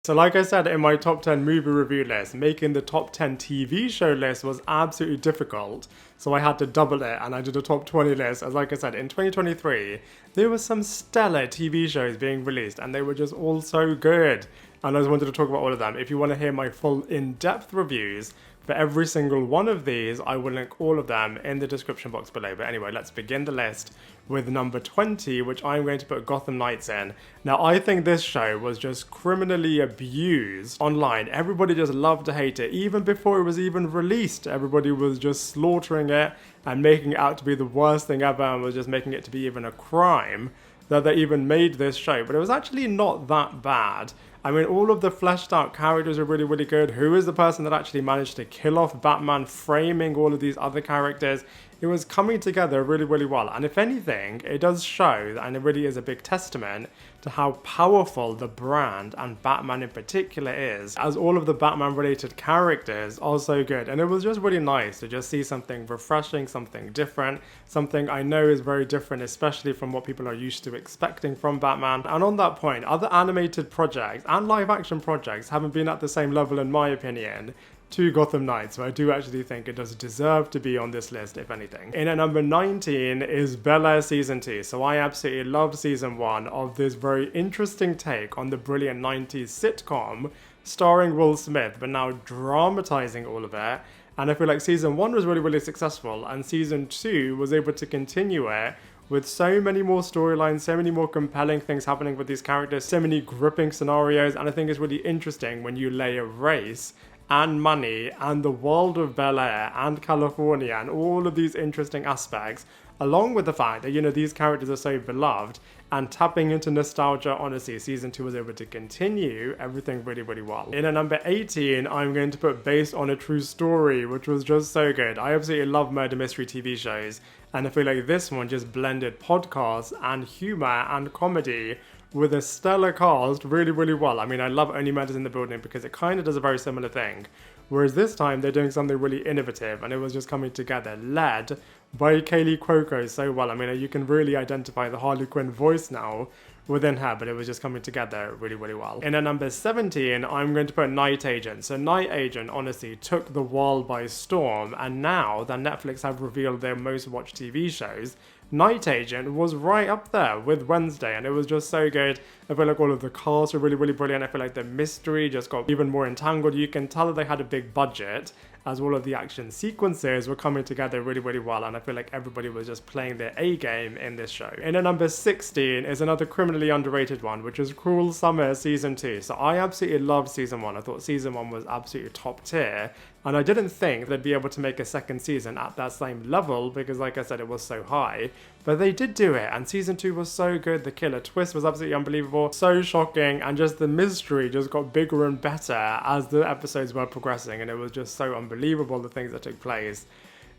So like I said in my top 10 movie review list, making the top 10 TV show list was absolutely difficult. So I had to double it and I did a top 20 list. As like I said, in 2023, there were some stellar TV shows being released and they were just all so good. And I just wanted to talk about all of them. If you want to hear my full in-depth reviews for every single one of these, I will link all of them in the description box below. But anyway, let's begin the list with number 20, which I'm going to put Gotham Knights in. Now, I think this show was just criminally abused online. Everybody just loved to hate it. Even before it was even released, everybody was just slaughtering it and making it out to be the worst thing ever and was just making it to be even a crime that they even made this show. But it was actually not that bad. I mean, all of the fleshed out characters are really, really good. Who is the person that actually managed to kill off Batman, framing all of these other characters? It was coming together really, really well. And if anything, it does show, and it really is a big testament to how powerful the brand and Batman in particular is, as all of the Batman related characters are so good. And it was just really nice to just see something refreshing, something different, something I know is very different, especially from what people are used to expecting from Batman. And on that point, other animated projects and live action projects haven't been at the same level, in my opinion, to Gotham Knights, so I do actually think it does deserve to be on this list, if anything. In at number 19 is Bel Air Season 2. So I absolutely loved Season 1 of this very interesting take on the brilliant 90s sitcom starring Will Smith, but now dramatizing all of it. And I feel like Season 1 was really, really successful, and Season 2 was able to continue it with so many more storylines, so many more compelling things happening with these characters, so many gripping scenarios, and I think it's really interesting when you layer race and money and the world of Bel Air and California and all of these interesting aspects, along with the fact that, you know, these characters are so beloved, and tapping into nostalgia. Honestly, Season 2 was able to continue everything really, really well. In at number 18, I'm going to put Based on a True Story, which was just so good. I absolutely love murder mystery TV shows, and I feel like this one just blended podcasts and humor and comedy with a stellar cast really, really well. I mean, I love Only Murders in the Building because it kind of does a very similar thing. Whereas this time, they're doing something really innovative and it was just coming together, led by Kaylee Cuoco so well. I mean, you can really identify the Harley Quinn voice now within her, but it was just coming together really, really well. In at number 17, I'm going to put Night Agent. So Night Agent, honestly, took the world by storm, and now that Netflix have revealed their most watched TV shows, Night Agent was right up there with Wednesday, and it was just so good. I feel like all of the cast were really, really brilliant. I feel like the mystery just got even more entangled. You can tell that they had a big budget, as all of the action sequences were coming together really, really well, and I feel like everybody was just playing their A game in this show. In at number 16 is another criminally underrated one, which is Cruel Summer Season 2. So I absolutely loved Season 1. I thought Season 1 was absolutely top tier, and I didn't think they'd be able to make a second season at that same level because, like I said, it was so high. But they did do it, and Season 2 was so good. The killer twist was absolutely unbelievable, so shocking, and just the mystery just got bigger and better as the episodes were progressing, and it was just so unbelievable, the things that took place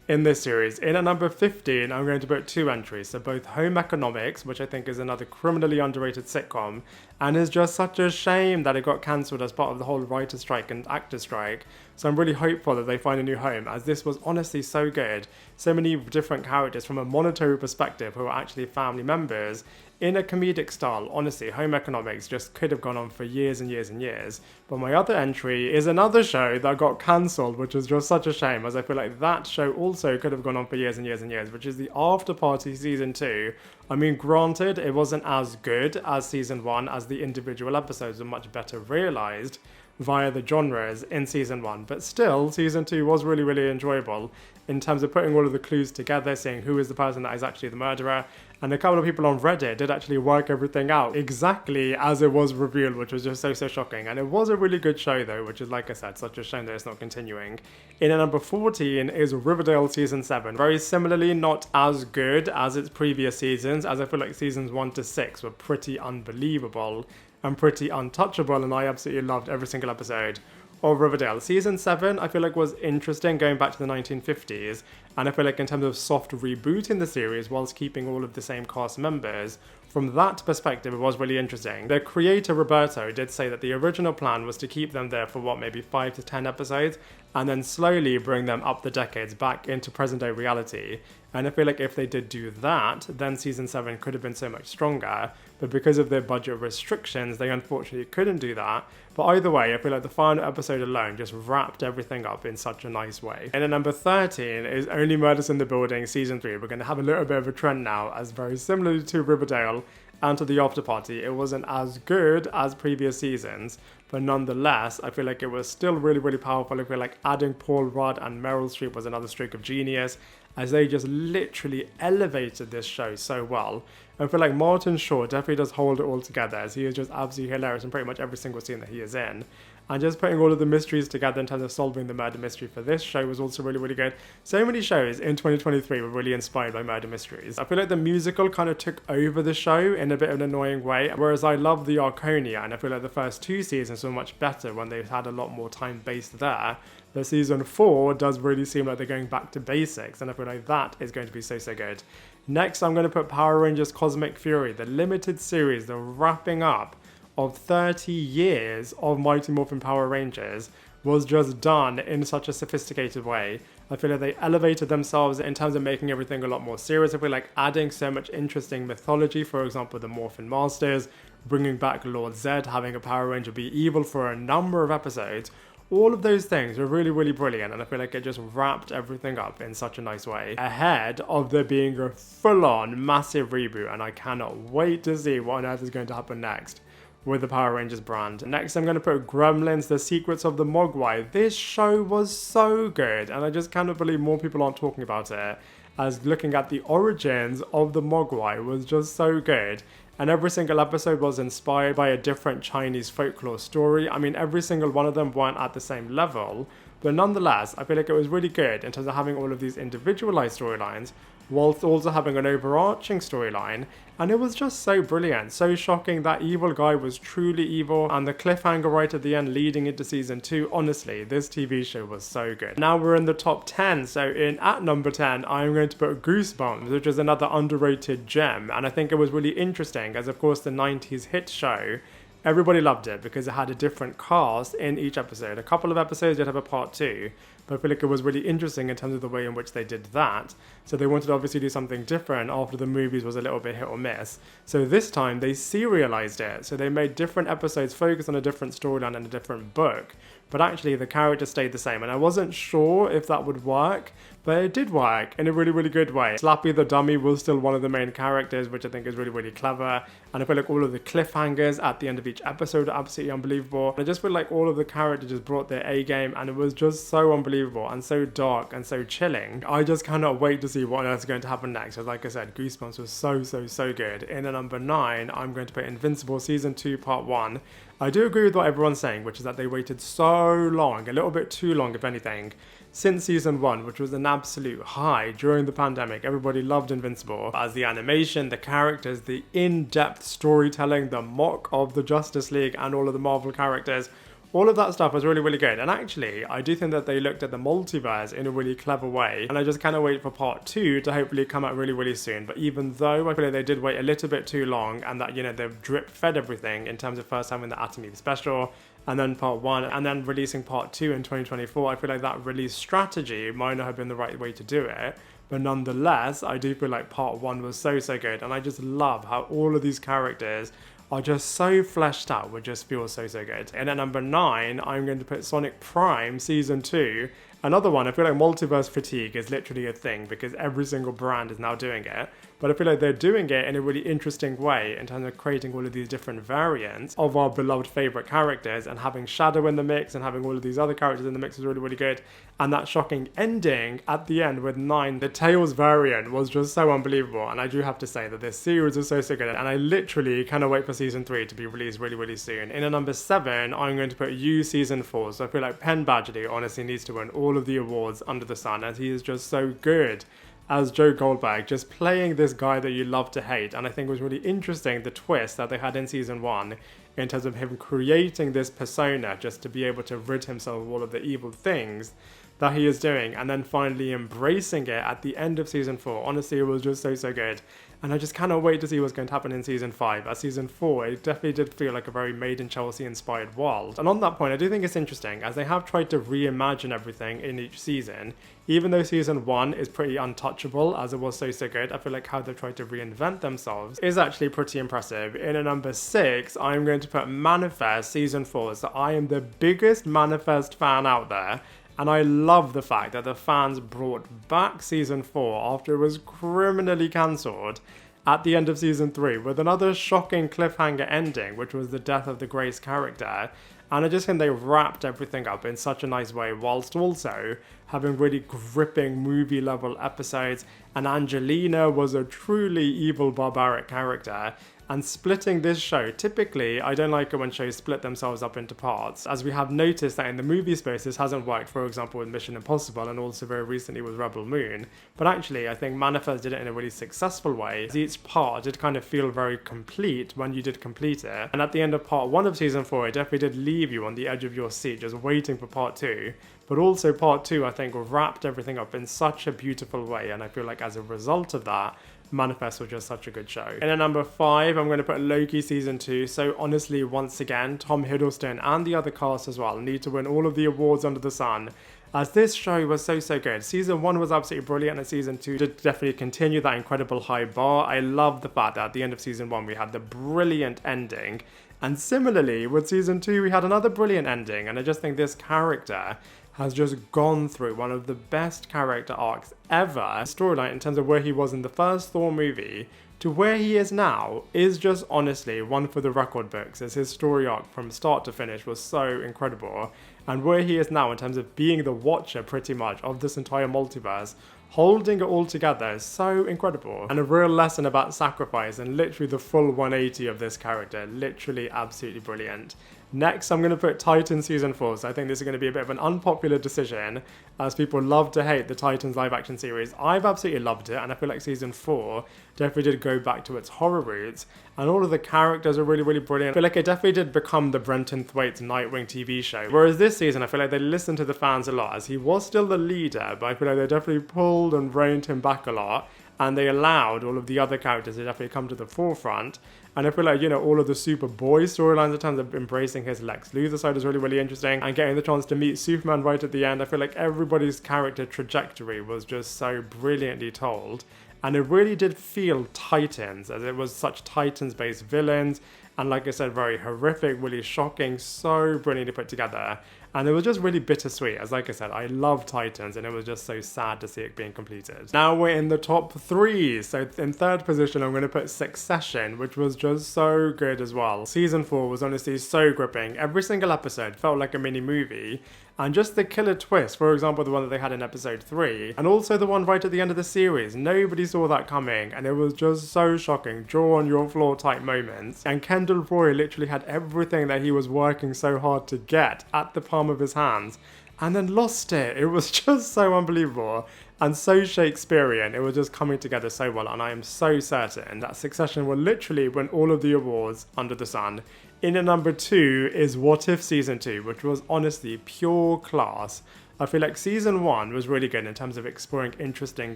in this series. In at number 15, I'm going to put two entries. So both Home Economics, which I think is another criminally underrated sitcom, and is just such a shame that it got cancelled as part of the whole writer strike and actor strike. So I'm really hopeful that they find a new home, as this was honestly so good. So many different characters from a monetary perspective who are actually family members in a comedic style. Honestly, Home Economics just could have gone on for years and years and years. But my other entry is another show that got cancelled, which is just such a shame, as I feel like that show also could have gone on for years and years and years, which is the After Party Season 2. I mean, granted, it wasn't as good as Season 1, as the individual episodes were much better realised via the genres in Season 1, but still, Season 2 was really, really enjoyable in terms of putting all of the clues together, seeing who is the person that is actually the murderer, and a couple of people on Reddit did actually work everything out exactly as it was revealed, which was just so, so shocking. And it was a really good show though, which is, like I said, such a shame that it's not continuing. In at number 14 is Riverdale Season 7. Very similarly, not as good as its previous seasons, as I feel like seasons 1 to 6 were pretty unbelievable and pretty untouchable, and I absolutely loved every single episode of Riverdale. Season 7, I feel like, was interesting, going back to the 1950s, and I feel like in terms of soft rebooting the series whilst keeping all of the same cast members, from that perspective, it was really interesting. The creator, Roberto, did say that the original plan was to keep them there for, maybe 5 to 10 episodes, and then slowly bring them up the decades back into present-day reality. And I feel like if they did do that, then season 7 could have been so much stronger. But because of their budget restrictions, they unfortunately couldn't do that. But either way, I feel like the final episode alone just wrapped everything up in such a nice way. And at number 13 is Only Murders in the Building season 3. We're going to have a little bit of a trend now, as very similarly to Riverdale and to The After Party, it wasn't as good as previous seasons, but nonetheless, I feel like it was still really, really powerful. I feel like adding Paul Rudd and Meryl Streep was another stroke of genius, as they just literally elevated this show so well. I feel like Martin Short definitely does hold it all together, as he is just absolutely hilarious in pretty much every single scene that he is in. And just putting all of the mysteries together in terms of solving the murder mystery for this show was also really, really good. So many shows in 2023 were really inspired by murder mysteries. I feel like the musical kind of took over the show in a bit of an annoying way, whereas I love the Arconia, and I feel like the first 2 seasons were much better when they had a lot more time based there. But season 4 does really seem like they're going back to basics, and I feel like that is going to be so, so good. Next, I'm going to put Power Rangers Cosmic Fury, the limited series, the wrapping up of 30 years of Mighty Morphin Power Rangers was just done in such a sophisticated way. I feel like they elevated themselves in terms of making everything a lot more serious. I feel like adding so much interesting mythology, for example, the Morphin Masters, bringing back Lord Zed, having a Power Ranger be evil for a number of episodes. All of those things were really, really brilliant, and I feel like it just wrapped everything up in such a nice way, ahead of there being a full-on massive reboot, and I cannot wait to see what on earth is going to happen next with the Power Rangers brand. Next, I'm going to put Gremlins, The Secrets of the Mogwai. This show was so good, and I just cannot believe more people aren't talking about it, as looking at the origins of the Mogwai was just so good. And every single episode was inspired by a different Chinese folklore story. I mean, every single one of them weren't at the same level, but nonetheless, I feel like it was really good in terms of having all of these individualized storylines, whilst also having an overarching storyline, and it was just so brilliant, so shocking. That evil guy was truly evil, and the cliffhanger right at the end leading into season 2, honestly, this TV show was so good. Now we're in the top 10, so at number 10, I'm going to put Goosebumps, which is another underrated gem, and I think it was really interesting, as of course the 90s hit show, everybody loved it because it had a different cast in each episode. A couple of episodes did have a part 2, but I feel like it was really interesting in terms of the way in which they did that. So they wanted to obviously do something different after the movies was a little bit hit or miss. So this time they serialized it. So they made different episodes focus on a different storyline and a different book. But actually the character stayed the same, and I wasn't sure if that would work, but it did work in a really, really good way. Slappy the Dummy was still one of the main characters, which I think is really, really clever, and I feel like all of the cliffhangers at the end of each episode are absolutely unbelievable. I just feel like all of the characters just brought their A game, and it was just so unbelievable and so dark and so chilling. I just cannot wait to see what else is going to happen next. So like I said, Goosebumps was so, so, so good. In at number 9, I'm going to put Invincible Season 2 Part 1. I do agree with what everyone's saying, which is that they waited so long, a little bit too long if anything, since season 1, which was an absolute high during the pandemic. Everybody loved Invincible, as the animation, the characters, the in-depth storytelling, the mock of the Justice League and all of the Marvel characters, all of that stuff was really, really good. And actually, I do think that they looked at the multiverse in a really clever way. And I just cannot wait for part 2 to hopefully come out really, really soon. But even though I feel like they did wait a little bit too long, and that, you know, they've drip fed everything in terms of first having the Atom Eve special, and then part 1, and then releasing part 2 in 2024, I feel like that release strategy might not have been the right way to do it. But nonetheless, I do feel like part 1 was so, so good. And I just love how all of these characters are just so fleshed out, which just feels so, so good. And at number 9, I'm going to put Sonic Prime Season 2. Another one, I feel like multiverse fatigue is literally a thing because every single brand is now doing it. But I feel like they're doing it in a really interesting way in terms of creating all of these different variants of our beloved favorite characters, and having Shadow in the mix and having all of these other characters in the mix is really, really good. And that shocking ending at the end with 9, the Tails variant, was just so unbelievable. And I do have to say that this series is so, so good. And I literally cannot wait for Season 3 to be released really, really soon. In at number 7, I'm going to put You Season 4. So I feel like Penn Badgley honestly needs to win all of the awards under the sun, as he is just so good as Joe Goldberg, just playing this guy that you love to hate. And I think it was really interesting the twist that they had in season 1 in terms of him creating this persona just to be able to rid himself of all of the evil things that he is doing, and then finally embracing it at the end of season 4. Honestly, it was just so, so good. And I just cannot wait to see what's going to happen in season 5. As season 4, it definitely did feel like a very Made in Chelsea inspired world. And on that point, I do think it's interesting as they have tried to reimagine everything in each season. Even though season 1 is pretty untouchable as it was so good, I feel like how they've tried to reinvent themselves is actually pretty impressive. In at number 6, I'm going to put Manifest season 4. So I am the biggest Manifest fan out there. And I love the fact that the fans brought back season 4 after it was criminally cancelled at the end of season 3 with another shocking cliffhanger ending, which was the death of the Grace character. And I just think they wrapped everything up in such a nice way, whilst also having really gripping movie level episodes. And Angelina was a truly evil, barbaric character. And splitting this show, typically, I don't like it when shows split themselves up into parts, as we have noticed that in the movie space this hasn't worked, for example, with Mission Impossible and also very recently with Rebel Moon. But actually, I think Manifest did it in a really successful way, as each part did kind of feel very complete when you did complete it. And at the end of part 1 of season 4, it definitely did leave you on the edge of your seat, just waiting for part 2. But also part 2, I think, wrapped everything up in such a beautiful way, and I feel like as a result of that, Manifest was just such a good show. In at number 5, I'm going to put Loki season 2. So honestly, once again, Tom Hiddleston and the other cast as well need to win all of the awards under the sun, as this show was so good. Season 1 was absolutely brilliant, and season 2 did definitely continue that incredible high bar. I love the fact that at the end of season 1 we had the brilliant ending, and similarly with season 2 we had another brilliant ending, and I just think this character has just gone through one of the best character arcs ever. Storyline in terms of where he was in the first Thor movie to where he is now is just honestly one for the record books, as his story arc from start to finish was so incredible. And where he is now in terms of being the Watcher pretty much of this entire multiverse, holding it all together is so incredible. And a real lesson about sacrifice and literally the full 180 of this character, literally absolutely brilliant. Next, I'm going to put Titans season 4, so I think this is going to be a bit of an unpopular decision, as people love to hate the Titans live action series. I've absolutely loved it, and I feel like season 4 definitely did go back to its horror roots, and all of the characters are really brilliant. I feel like it definitely did become the Brenton Thwaites Nightwing TV show, whereas this season I feel like they listened to the fans a lot, as he was still the leader, but I feel like they definitely pulled and reined him back a lot, and they allowed all of the other characters to definitely come to the forefront. And I feel like, you know, all of the Superboy storylines in terms of embracing his Lex Luthor side is really interesting, and getting the chance to meet Superman right at the end. I feel like everybody's character trajectory was just so brilliantly told, and it really did feel Titans, as it was such Titans-based villains, and like I said, very horrific, really shocking, so brilliantly put together. And it was just really bittersweet, as like I said, I love Titans, and it was just so sad to see it being completed. Now we're in the top 3, so in third position I'm going to put Succession, which was just so good as well. Season 4 was honestly so gripping. Every single episode felt like a mini movie, and just the killer twist, for example the one that they had in episode 3, and also the one right at the end of the series, nobody saw that coming, and it was just so shocking, jaw on your floor type moments. And Kendall Roy literally had everything that he was working so hard to get at the palm of his hands, and then lost it. It was just so unbelievable and so Shakespearean. It was just coming together so well, and I am so certain that Succession will literally win all of the awards under the sun. In at number 2 is What If Season 2, which was honestly pure class. I feel like Season 1 was really good in terms of exploring interesting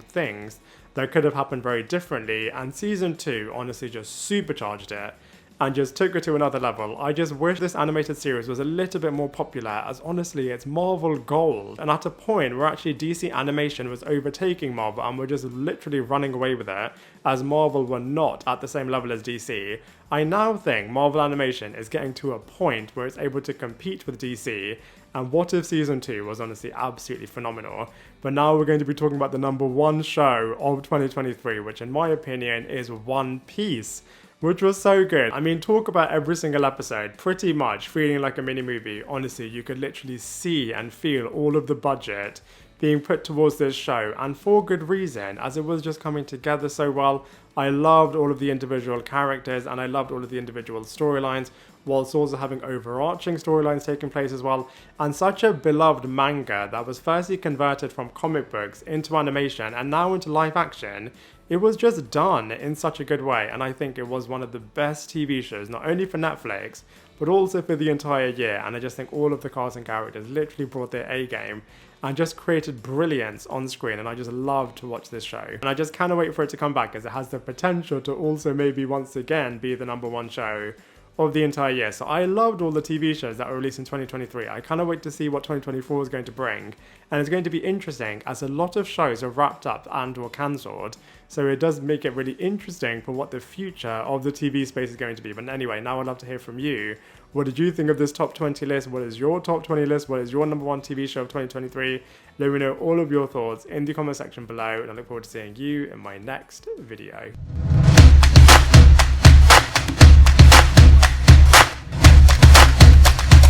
things that could have happened very differently, and Season 2 honestly just supercharged it and just took it to another level. I just wish this animated series was a little bit more popular, as honestly it's Marvel gold, and at a point where actually DC animation was overtaking Marvel and we're just literally running away with it, as Marvel were not at the same level as DC. I now think Marvel animation is getting to a point where it's able to compete with DC, and What If Season 2 was honestly absolutely phenomenal. But now we're going to be talking about the number 1 show of 2023, which in my opinion is One Piece, which was so good. I mean, talk about every single episode pretty much feeling like a mini movie. Honestly, you could literally see and feel all of the budget being put towards this show, and for good reason, as it was just coming together so well. I loved all of the individual characters, and I loved all of the individual storylines, whilst also having overarching storylines taking place as well, and such a beloved manga that was firstly converted from comic books into animation and now into live action. It was just done in such a good way, and I think it was one of the best TV shows, not only for Netflix, but also for the entire year. And I just think all of the cast and characters literally brought their A game and just created brilliance on screen, and I just love to watch this show. And I just cannot wait for it to come back, as it has the potential to also maybe once again be the #1 show of the entire year. So I loved all the TV shows that were released in 2023. I cannot wait to see what 2024 is going to bring. And it's going to be interesting, as a lot of shows are wrapped up and or cancelled. So it does make it really interesting for what the future of the TV space is going to be. But anyway, now I'd love to hear from you. What did you think of this top 20 list? What is your top 20 list? What is your #1 TV show of 2023? Let me know all of your thoughts in the comment section below, and I look forward to seeing you in my next video.